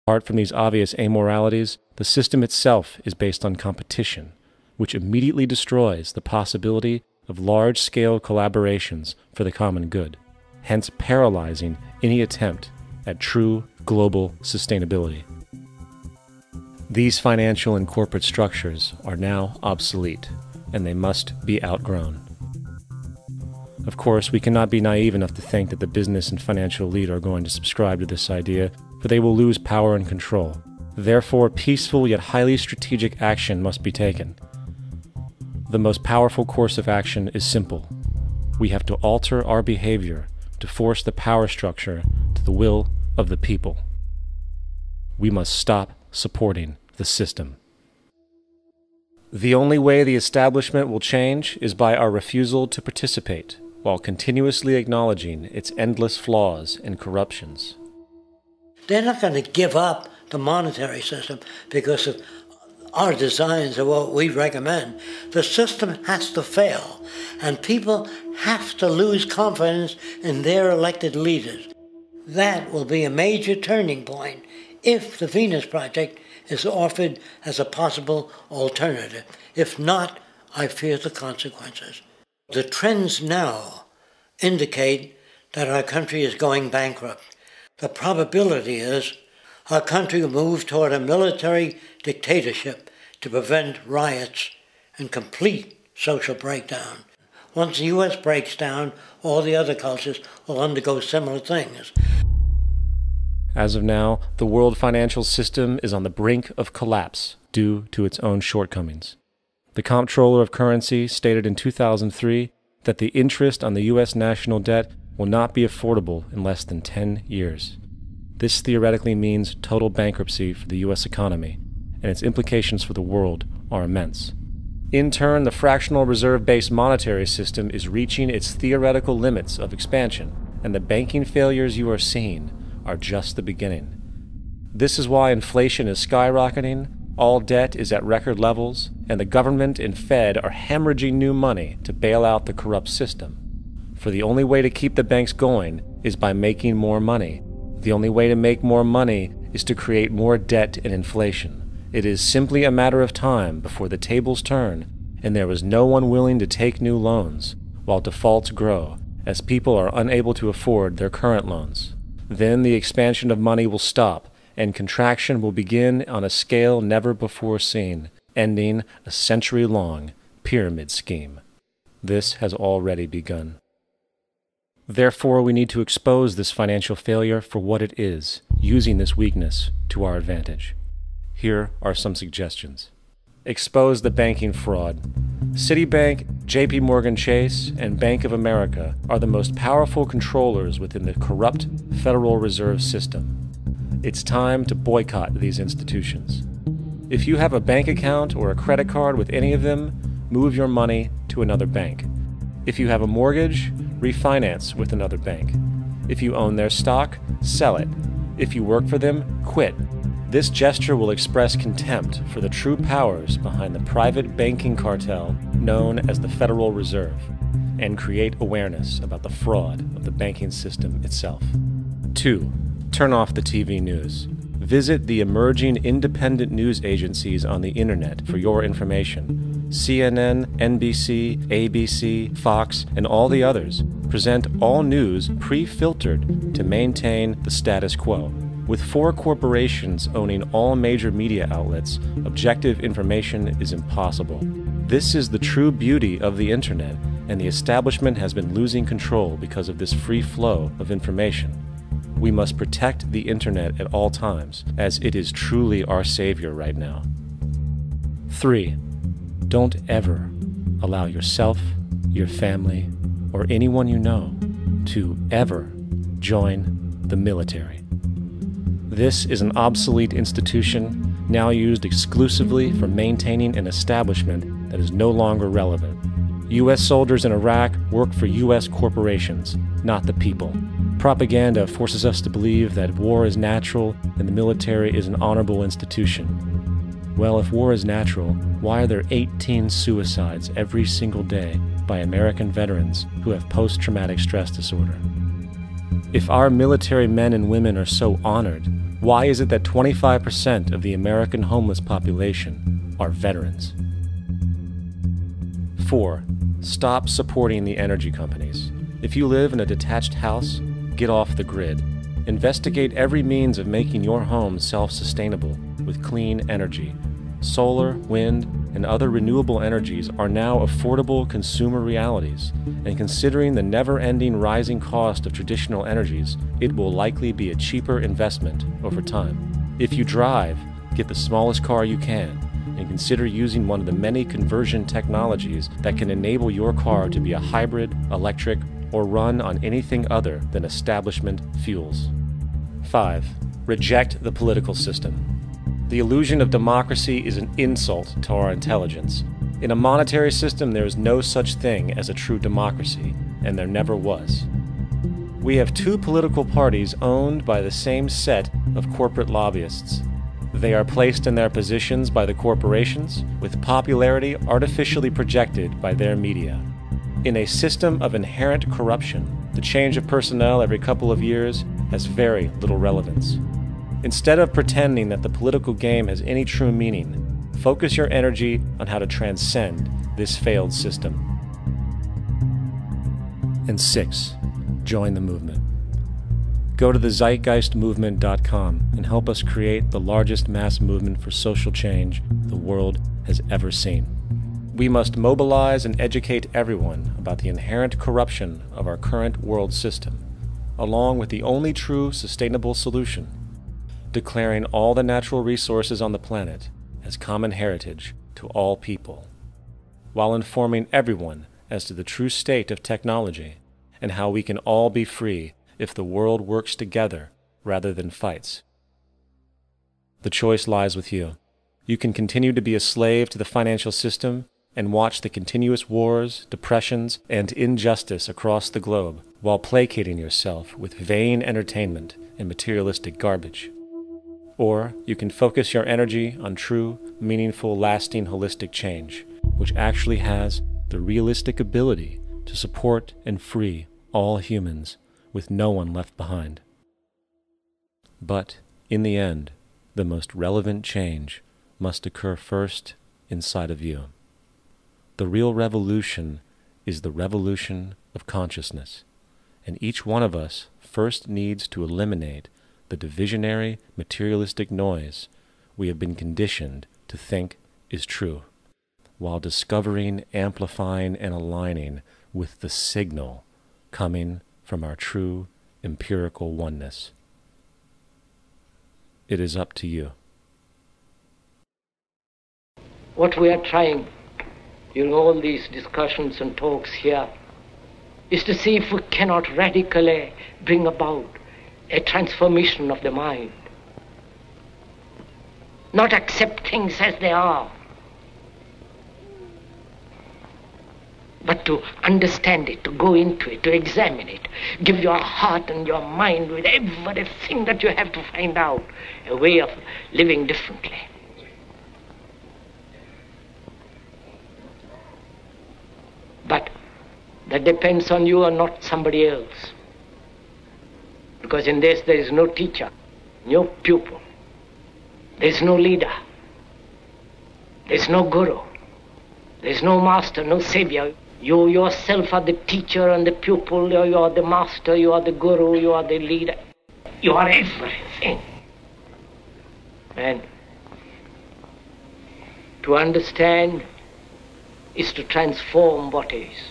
Apart from these obvious amoralities, the system itself is based on competition, which immediately destroys the possibility of large-scale collaborations for the common good, hence paralyzing any attempt at true global sustainability. These financial and corporate structures are now obsolete, and they must be outgrown. Of course, we cannot be naive enough to think that the business and financial elite are going to subscribe to this idea, for they will lose power and control. Therefore, peaceful yet highly strategic action must be taken. The most powerful course of action is simple. We have to alter our behavior to force the power structure to the will of the people. We must stop supporting the system. The only way the establishment will change is by our refusal to participate, while continuously acknowledging its endless flaws and corruptions. They're not going to give up the monetary system because of our designs of what we recommend. The system has to fail, and people have to lose confidence in their elected leaders. That will be a major turning point if the Venus Project is offered as a possible alternative. If not, I fear the consequences. The trends now indicate that our country is going bankrupt. The probability is our country will move toward a military dictatorship to prevent riots and complete social breakdown. Once the U.S. breaks down, all the other cultures will undergo similar things. As of now, the world financial system is on the brink of collapse due to its own shortcomings. The Comptroller of Currency stated in 2003 that the interest on the U.S. national debt will not be affordable in less than 10 years. This theoretically means total bankruptcy for the U.S. economy, and its implications for the world are immense. In turn, the fractional reserve-based monetary system is reaching its theoretical limits of expansion, and the banking failures you are seeing are just the beginning. This is why inflation is skyrocketing, all debt is at record levels, and the government and Fed are hemorrhaging new money to bail out the corrupt system. For the only way to keep the banks going is by making more money. The only way to make more money is to create more debt and inflation. It is simply a matter of time before the tables turn, and there is no one willing to take new loans, while defaults grow, as people are unable to afford their current loans. Then the expansion of money will stop, and contraction will begin on a scale never before seen, ending a century-long pyramid scheme. This has already begun. Therefore, we need to expose this financial failure for what it is, using this weakness to our advantage. Here are some suggestions. Expose the banking fraud. Citibank, JP Morgan Chase, and Bank of America are the most powerful controllers within the corrupt Federal Reserve System. It's time to boycott these institutions. If you have a bank account or a credit card with any of them, move your money to another bank. If you have a mortgage, refinance with another bank. If you own their stock, sell it. If you work for them, quit. This gesture will express contempt for the true powers behind the private banking cartel known as the Federal Reserve, and create awareness about the fraud of the banking system itself. 2. Turn off the TV news. Visit the emerging independent news agencies on the internet for your information. CNN, NBC, ABC, Fox, and all the others present all news pre-filtered to maintain the status quo. With 4 corporations owning all major media outlets, objective information is impossible. This is the true beauty of the internet, and the establishment has been losing control because of this free flow of information. We must protect the internet at all times, as it is truly our savior right now. 3. Don't ever allow yourself, your family, or anyone you know to ever join the military. This is an obsolete institution now used exclusively for maintaining an establishment that is no longer relevant. U.S. soldiers in Iraq work for U.S. corporations, not the people. Propaganda forces us to believe that war is natural and the military is an honorable institution. Well, if war is natural, why are there 18 suicides every single day by American veterans who have post-traumatic stress disorder? If our military men and women are so honored, Why is it that 25% of the American homeless population are veterans? 4. Stop supporting the energy companies. If you live in a detached house, get off the grid. Investigate every means of making your home self-sustainable with clean energy. Solar, wind, and other renewable energies are now affordable consumer realities, and considering the never-ending rising cost of traditional energies, it will likely be a cheaper investment over time. If you drive, get the smallest car you can, and consider using one of the many conversion technologies that can enable your car to be a hybrid, electric, or run on anything other than establishment fuels. 5. Reject the political system. The illusion of democracy is an insult to our intelligence. In a monetary system, there is no such thing as a true democracy, and there never was. We have two political parties owned by the same set of corporate lobbyists. They are placed in their positions by the corporations, with popularity artificially projected by their media. In a system of inherent corruption, the change of personnel every couple of years has very little relevance. Instead of pretending that the political game has any true meaning, focus your energy on how to transcend this failed system. And 6. Join the movement. Go to the zeitgeistmovement.com and help us create the largest mass movement for social change the world has ever seen. We must mobilize and educate everyone about the inherent corruption of our current world system, along with the only true sustainable solution, declaring all the natural resources on the planet as common heritage to all people, while informing everyone as to the true state of technology and how we can all be free if the world works together rather than fights. The choice lies with you. You can continue to be a slave to the financial system and watch the continuous wars, depressions, and injustice across the globe while placating yourself with vain entertainment and materialistic garbage. Or you can focus your energy on true, meaningful, lasting, holistic change, which actually has the realistic ability to support and free all humans with no one left behind. But, in the end, the most relevant change must occur first inside of you. The real revolution is the revolution of consciousness, and each one of us first needs to eliminate the divisionary, materialistic noise we have been conditioned to think is true, while discovering, amplifying, and aligning with the signal coming from our true empirical oneness. It is up to you. What we are trying in all these discussions and talks here is to see if we cannot radically bring about a transformation of the mind. Not accept things as they are, but to understand it, to go into it, to examine it. Give your heart and your mind with everything that you have to find out a way of living differently. But that depends on you and not somebody else. Because in this there is no teacher, no pupil, there is no leader, there is no guru, there is no master, no savior. You yourself are the teacher and the pupil, you are the master, you are the guru, you are the leader. You are everything. And to understand is to transform what is.